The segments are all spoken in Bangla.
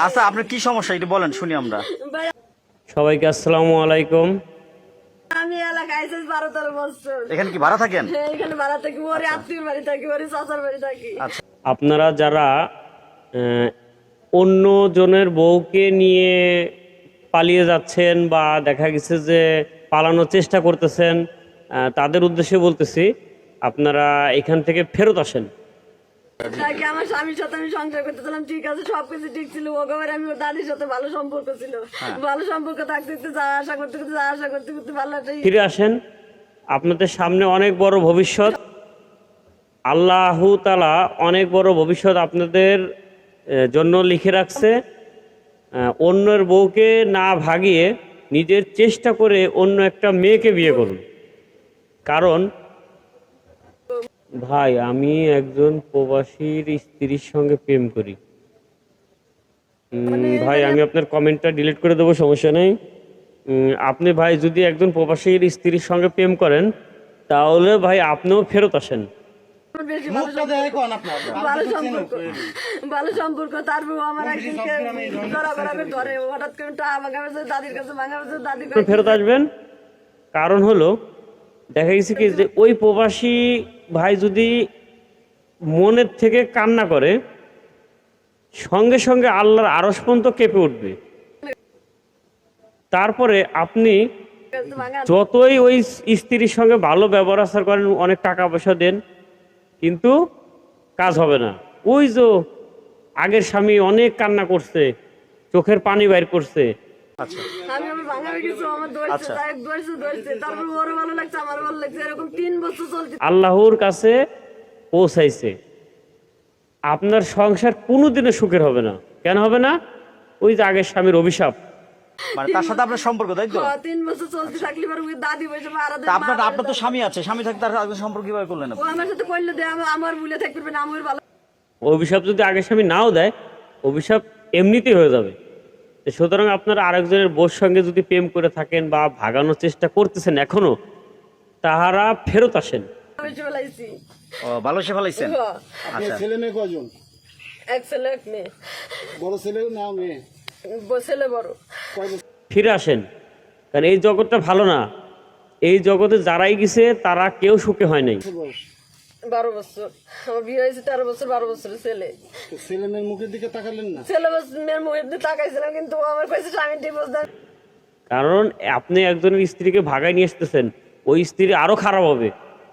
আচ্ছা, আপনার কি সমস্যা একটু বলেন শুনি আমরা। সবাইকে আসসালামু আলাইকুম। আমি এলাকায় 12-13 বছর। এখানে কি ভাড়া থাকেন? হ্যাঁ, এখানে ভাড়া থাকি, ওর আত্মীয় বাড়ি থাকি, ওর চাচার বাড়ি থাকি। আচ্ছা, আপনারা যারা অন্য জনের বউকে নিয়ে পালিয়ে যাচ্ছেন বা দেখা গেছে যে পালানোর চেষ্টা করতেছেন, তাদের উদ্দেশ্যে বলতেছি আপনারা এখান থেকে ফেরত আসেন। তাকে আমার স্বামীর সাথে আমি সংসার করতেছিলাম, ঠিক আছে, সবকিছু ঠিক ছিল। ওকে আমি ওর দাদির সাথে ভালো সম্পর্ক ছিল, ভালো সম্পর্ক থাকতে যা আশা করতে করতে যা আশা করতে করতে ভালো একটা ফিরে আসেন, আপনাদের সামনে অনেক বড় ভবিষ্যৎ। আল্লাহু তাআলা অনেক বড় ভবিষ্যৎ আপনাদের জন্য লিখে রাখছে। অন্যের বউকে না ভাগিয়ে নিজের চেষ্টা করে অন্য একটা মেয়েকে বিয়ে করুন। কারণ ভাই, আমি একজন প্রবাসীর স্ত্রীর সঙ্গে প্রেম করি। ভাই, আমি আপনার কমেন্টটা ডিলিট করে দেবো, সমস্যা নেই। আপনি ভাই যদি একজন প্রবাসীর স্ত্রীর সঙ্গে প্রেম করেন, তাহলে ভাই আপনিও ফেরত আসেন। বেশি ভালো সম্পর্ক, ভালো সম্পর্ক। তারপর আমার একদিনকে ঘরে হঠাৎ করে দাদির কাছে ভাঙা দাদি ফেরত আসবেন। কারণ হলো দেখা গেছে কি যে ওই প্রবাসী ভাই যদি মনের থেকে কান্না করে, সঙ্গে সঙ্গে আল্লাহর আরশ পর্যন্ত কেঁপে উঠবে। তারপরে আপনি যতই ওই স্ত্রীর সঙ্গে ভালো ব্যবহার আচার করেন, অনেক টাকা পয়সা দেন, কিন্তু কাজ হবে না। ওই যে আগের স্বামী অনেক কান্না করছে, চোখের পানি বাইর করছে। আচ্ছা, আমি আমার ভাঙা হয়ে গেছে, আমার দৌড়ছে, তারপর ওরও ভালো লাগছে, আমারও ভালো লাগছে, এরকম 3 বছর চলছে। আল্লাহর কাছে পৌঁছাইছে। আপনার সংসার কোনোদিনও সুখের হবে না। কেন হবে না? ওই যে আগের স্বামীর অভিশাপ। মানে তার সাথে আপনার সম্পর্ক, তাই তো? 3 বছর চলতে থাকলে পরে ওই দাদি বসে তা আপনার তো স্বামী আছে, স্বামী থাকতে তার সাথে সম্পর্ক কিভাবে করলেন ও আপনি? আমার সাথে করলে দে, আমার ভুলে থাকবে না, আমার ভালো। অভিশাপ যদি আগের স্বামী নাও দেয়, অভিশাপ এমনিতেই হয়ে যাবে। তো সুতরাং আপনারা আরেকজনের বউর সঙ্গে যদি প্রেম করে থাকেন বা ভাগানোর চেষ্টা করতেছেন এখনো, তাহারা ফেরত আসেন। বেশি ফেলাইছি। ও, ভালো সে ফেলাইছেন। আচ্ছা, ছেলে মেয়ে কজন? এক ছেলে এক মেয়ে। বড় ছেলে না মেয়ে? ছেলে বড়। ফিরে আসেন, কারণ এই জগৎটা ভালো না। এই জগতে যারাই গেছে তারা কেউ সুখে হয় নাই। 12 বছর আমার বিয়ে হয়েছে, 13 বছর 12 বছরের ছেলে। ছেলে মেয়ের মুখের দিকে তাকালেন না? ছেলে মেয়ের মুখের দিকে তাকাইছিলাম, কিন্তু ও আমার কাছে স্বামী ডিভোর্স দেন। কারণ আপনি একজনের স্ত্রীকে ভাগায় নিয়ে আসতেছেন, ওই স্ত্রী আরো খারাপ হবে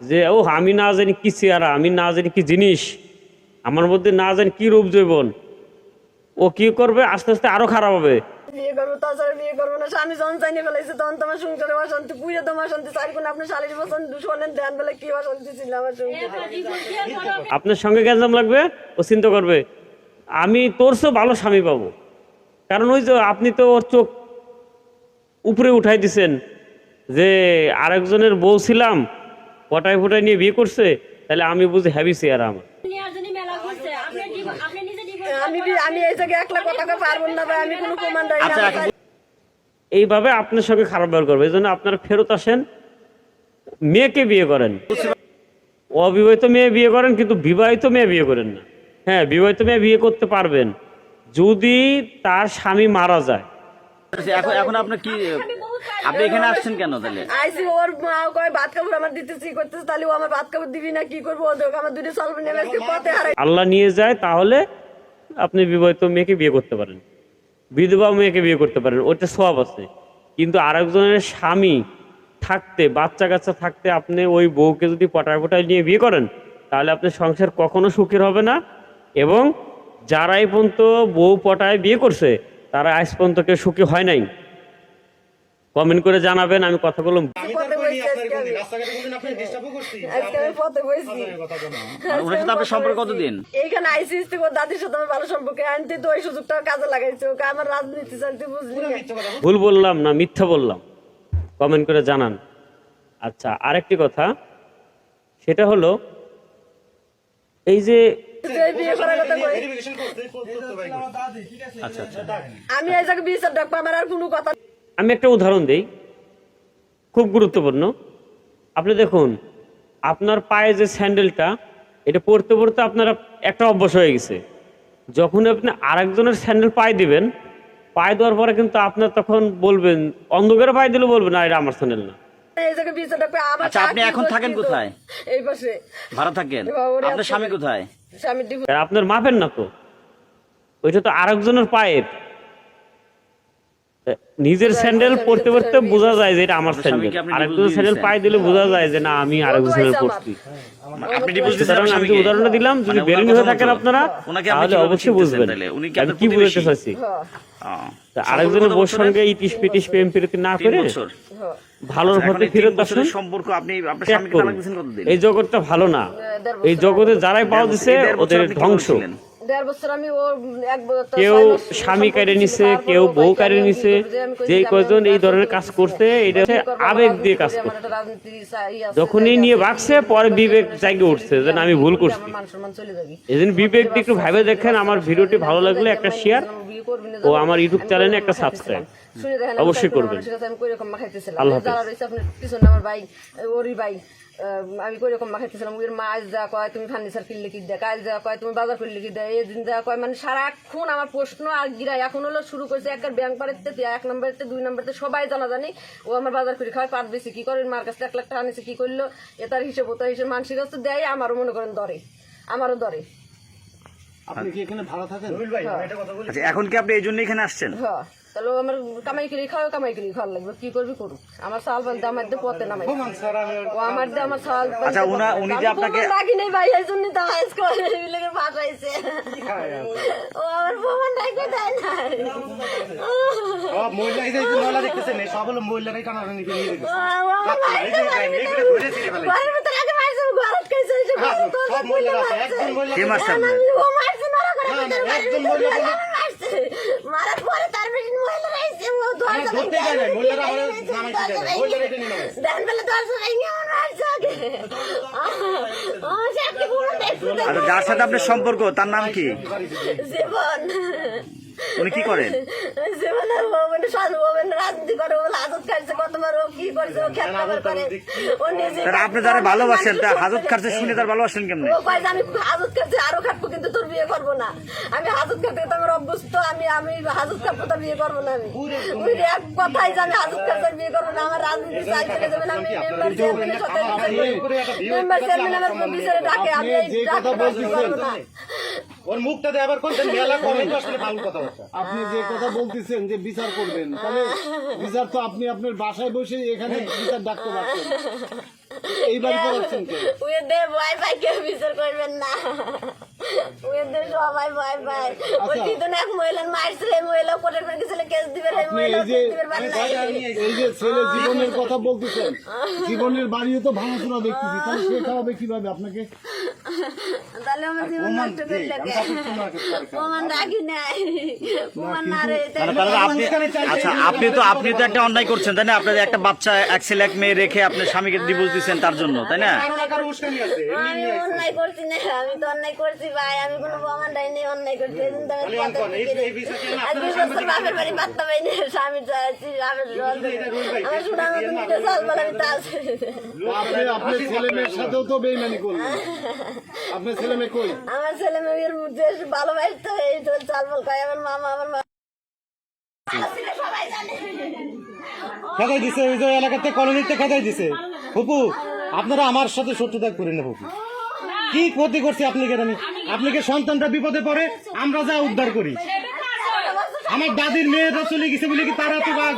যে ও আমি না জানি কি চেহারা, আমি না জানি কি জিনিস, আমার মধ্যে না জানি কি রূপ জৈবন, ও কি করবে, আস্তে আস্তে আরো খারাপ হবে। বিয়ে করবো, তাছাড়া বিয়ে করবো না। স্বামী যখন চাইনি ফেলাইছে, তখন তোমার সংসারে অশান্তি, পুজো তোমার অশান্তি, চার কোন আপনার শালীর বছর শোনেন ধ্যান বেলা কি অশান্তি ছিল আমার সংসারে। আপনার সঙ্গে গ্যাঞ্জাম লাগবে, ও চিন্তা করবে আমি তোর চেয়েও ভালো স্বামী পাবো। কারণ ওই যে আপনি তো ওর চোখ উপরে উঠাই দিছেন যে আরেকজনের বউ ছিলাম, পটায় ফোটায় নিয়ে বিয়ে করছে, তাহলে আমি বুঝি হ্যাভি চেয়ার আমার। আমি এই জায়গায় একলা কথা পারবো না ভাই, আমি কোনো কমান্ডার আচ্ছা, না। এইভাবে আপনার সঙ্গে খারাপ ব্যবহার করবে। এই জন্য আপনারা ফেরত আসেন, মেয়েকে বিয়ে করেন। অবিবাহিত মেয়ে বিয়ে করেন, কিন্তু বিবাহিত মেয়ে বিয়ে করেন না। হ্যাঁ, বিবাহিত মেয়ে বিয়ে করতে পারবেন যদি তার স্বামী মারা যায়। এখন এখন আপনার কি, আপনি এখানে আসছেন কেন তাহলে? আইসি ওর মা কয় ভাত কাপড় আমার দিতেছি করতেছে, তাহলে ও আমার ভাত কাপড় দিবি না, কি করবো? ও দেখ আমার দুটো স্বল্প নেমে আজকে পথে হারাই। আল্লাহ নিয়ে যায়, তাহলে আপনি বিবাহিত মেয়েকে বিয়ে করতে পারেন, বিধবা মেয়েকে বিয়ে করতে পারেন, ওইটা সওয়াব আছে। কিন্তু আরেকজনের স্বামী থাকতে, বাচ্চা কাচ্চা থাকতে আপনি ওই বউকে যদি পটায় পটায় নিয়ে বিয়ে করেন, তাহলে আপনার সংসার কখনো সুখের হবে না। এবং যারাই পর্যন্ত বউ পটায় বিয়ে করছে, তারা আজ পর্যন্ত কেউ সুখী হয় নাই। কমেন্ট করে জানাবেন, আমি কথাগুলো। পথে বসছি আজকে আমি। আজকে আমি পথে বসছি। ওনার সাথে আপনার সম্পর্ক কতদিন? এইখানে আইসিস থেকে ওর দাদির সাথে আমার ভালো সম্পর্কে আনতে, তো ওই সুযোগটা কাজে লাগাইছে। ওকে আমার রাজনীতি চালতে বুঝলি না। ভুল বললাম না মিথ্যা বললাম? কমেন্ট করে জানান। আচ্ছা, আরেকটি কথা, সেটা হলো এই যে বিয়ে করার কথা কই। আচ্ছা আচ্ছা, আমি এই জায়গায় বিচার ডাকবো, আমার আর কোনো কথা। আমি একটা উদাহরণ দেই, খুব গুরুত্বপূর্ণ। আপনি দেখুন, আপনার পায়ে যে স্যান্ডেলটা, এটা পরতে পরতে আপনার একটা অভ্যাস হয়ে গেছে। যখন আপনি আরেকজনের স্যান্ডেল পায়ে দিবেন, পায়ে দেওয়ার পরে কিন্তু আপনার তখন বলবেন, অন্ধকারে পায়ে দিলে বলবেন না এটা আমার স্যান্ডেল না। এই জায়গায় বিচারটা পেয়ে আবার আচ্ছা, আপনি এখন থাকেন কোথায়? এই পাশে। ভাড়া থাকেন? আপনার স্বামী কোথায়? স্বামী ডিভোর্স। আর আপনার মাপেন না তো, ওইটা তো আরেকজনের পায়ের। নিজের স্যান্ডেল পরতে পরতে বোঝা যায় যে এটা আমার স্যান্ডেল, আরেকজনের স্যান্ডেল পায়ে দিলে বোঝা যায় যে না আমি আরেকজনের স্যান্ডেল পরছি। আপনি ডিভোর্স দিয়েছেন সুতরাং আমি যে উদাহরণটা দিলাম, যদি বেরিং হয়ে থাকেন আপনারা ওনাকে আপনি তাহলে কিভাবে অবশ্যই চিনতেছেন বুঝবেন তাহলে? উনি কি আমি আপনার কি বুঝাতে প্রতিবেশী? চাইছি। হ্যাঁ, তা আরেকজনের বউর সঙ্গে ইটিস পিটিস প্রেম প্রীতি না 3 করে বছর। হ্যাঁ। ভালোর এখন পথে এই 3 ফিরত আসুন, বছরের সম্পর্ক আপনি আপনার ত্যাগ স্বামীকে করুন। তালাক দিয়েছেন কতদিন? এই জগৎটা ভালো না, 1.5 এই জগতে যারাই পাওয়া দিছে এই 1.5 বছর ওদের আপনি কিভাবে ধ্বংস। ছিলেন? 1.5 বছর আমি ওর 1 বছর কেউ স্বামী কেড়ে নিছে, কেউ বউ কেড়ে নিছে, যে কয়জন এই ধরনের কাজ করছে এটা হচ্ছে আবেগ দিয়ে কাজ করছে। যখনই নিয়ে ভাগছে পরে বিবেক জায়গা উঠছে যে না, আমি ভুল করছি। মান সম্মান চলে যাবে। এই জন্য বিবেক দিয়ে একটু ভাবে দেখেন। আমার ভিডিওটি ভালো লাগলে একটা শেয়ার ও আমার ইউটিউব চ্যানেলে একটা সাবস্ক্রাইব অবশ্যই করবেন। আমি কই রকম মাখাইতেছিলাম, আল্লাহ হাফেজ। যারা রয়েছে আপনার পিছনে আমার ভাই ওরই ভাই, আমি কই রকম মাখাইতেছিলাম। ওর মা আজ যা কয় তুমি ফার্নিচার কিনলে কি দেয়, কাজ যা কয় তুমি বাজার করলে কি দেয়, এই দিন যা কয়, মানে সারাক্ষণ আমার প্রশ্ন আর গিরাই। এখন হলো শুরু করেছে একটা ব্যাংক পাড়েতে 1 নম্বরেতে 2 নম্বরেতে সবাই জানা জানি ও আমার বাজার করে খাওয়ায়, পাট বেশি কি করে, মার কাছে 1 লাখ টাকা আনিছে কি করলো, এটার হিসেব ওটার হিসেব মানসিক কাছে দেয়, আমারও মনে করেন ধরে, আমারও ধরে। আপনি কি এখানে ভাড়া থাকেন? আচ্ছা, এখন কি আপনি এই জন্য এখানে আসছেন? হ্যাঁ, তাহলে ও আমার কামাই করে খাওয়া, কামাই করে খাওয়া লাগবে, কি করবি করুক। আমার চাল পাল আমার দিয়ে পথে নামাই, ও আমার দিয়ে আমার চাল পাল। আচ্ছা, উনি যে আপনাকে রাখি নেই ভাই, এই জন্য তো আইস করে লেগে পাঠাইছে। ও আমার প্রমাণ রাখে দেয় না। সব মহিলা এই যে মহিলা দেখতেছেন, এই সব হলো মহিলারাই টানাটানি করে নিয়ে গেছে। ঘরের ভিতরে আগে মারছে, ঘরত খাইছে, এসে সব মহিলারা আছে, একজন মহিলা কে মারছে আপনার? ও মারছে না, একজন মহিলা বলে মারছে, মারার পরে তার বেশি মহিলা রয়েছে, ও দরজা ধরতে যায় না, মহিলারা আমার নামাইতে যায় না, মহিলারা এটা নিয়ে নামাইছে। দেন বেলা দরজা ভেঙে আমার মারছে আগে। ও সাথে পুরো দেখছে, আচ্ছা, যার সাথে আপনার সম্পর্ক তার নাম কি? জীবন। উনি কি করেন? জীবনের ও মানে সাধু ও মানে রাজনীতি করে, ও হাজত খাইছে কতবার, ও কি করছে, ও খেত খাবার করে, ও নিজে। তারা আপনি যারা ভালোবাসেন তা হাজত খাচ্ছে শুনে তার ভালোবাসেন কেমনে? ও কয় যে আমি হাজত খাচ্ছি আরো খাটবো, কিন্তু তোর বিয়ে করবো না। আমি হাজত খাতে তো আমার অভ্যস্ত, আমি হাজত খাবো, তো বিয়ে করবো না। আমি ওই এক কথাই যে আমি হাজত খাতে বিয়ে করবো না। আমার রাজনীতি চাই চলে যাবেন, আমি মেম্বার চেয়ারম্যানের সাথে মেম্বার চেয়ারম্যান আমার বিচারে ডাকে, আমি এই যে কথা রাজনীতি করবো না। ওর মুখটা দিয়ে আবার কোনটা মেলা করে, তো আসলে ভালো কথা হচ্ছে। আপনি যে কথা বলতেছেন যে বিচার করবেন, তাহলে বিচার তো আপনি আপনার বাসায় বসে এখানে বিচার ডাকতে পারছেন, এই বাড়ি করাচ্ছেন কেন? উয়ে দে ভয় পাই, কেউ বিচার করবেন না। উয়ে দে সবাই ভয় পায়। ওই দিন এক মহিলার মারছে, এই মহিলা কোর্টের পর গেছিল কেস দিবে, এই আপনি মহিলা এই যে কেস দিবে বানাই। এই যে ছেলে জীবনের কথা বলতেছেন, জীবনের বাড়িও তো ভাঙাচোরা দেখতেছি, তাহলে সে খাওয়াবে কিভাবে আপনাকে? তাহলে আমার জীবন নষ্ট করে লাগে। প্রমাণ রাখি নাই, প্রমাণ না রে। তাহলে আপনি, আচ্ছা, আপনি তো একটা অন্যায় করছেন তাই না? আপনার একটা বাচ্চা, এক ছেলে এক মেয়ে রেখে আপনার স্বামীকে ডিভোর্স দিচ্ছেন তার জন্য, তাই না? আমি অন্যায় করছি না, আমি তো অন্যায় করছি ভাই, আমি কোনো প্রমাণ দেয়নি অন্যায় করছি। এই জন্য তো আমি পথে থেকে- আর 2 বছর বাপের বাড়ি পাত্তা পাইনি, স্বামীর চাইছি, স্বামীর জল দেবে। আমার শোনার মতন দুটো চাল বলে আমি তাল ছেড়ে দেব। আপনি আপনার ছেলে মেয়ের সাথেও তো বেইমানি করলেন, আপনার ছেলে মেয়ে কই? আমার ছেলে মেয়ের মধ্যে ভালোবাসতে এই তো চাল বল খায়, আমার মামা, আমার মা সবাই জানে। খেদাই দিছে, ওই যে এলাকাতে কলোনিতে খেদাই দিছে। ফুপু, আপনারা আমার সাথে শত্রুতা করেন না ফুপু। কি ক্ষতি করছি আপনাকে আমি? আপনাকে সন্তানটা বিপদে পড়ে আমরা যা উদ্ধার করি। আমার দাদির মেয়েটা চলে গেছে বলে কি তারা তো বাঘ?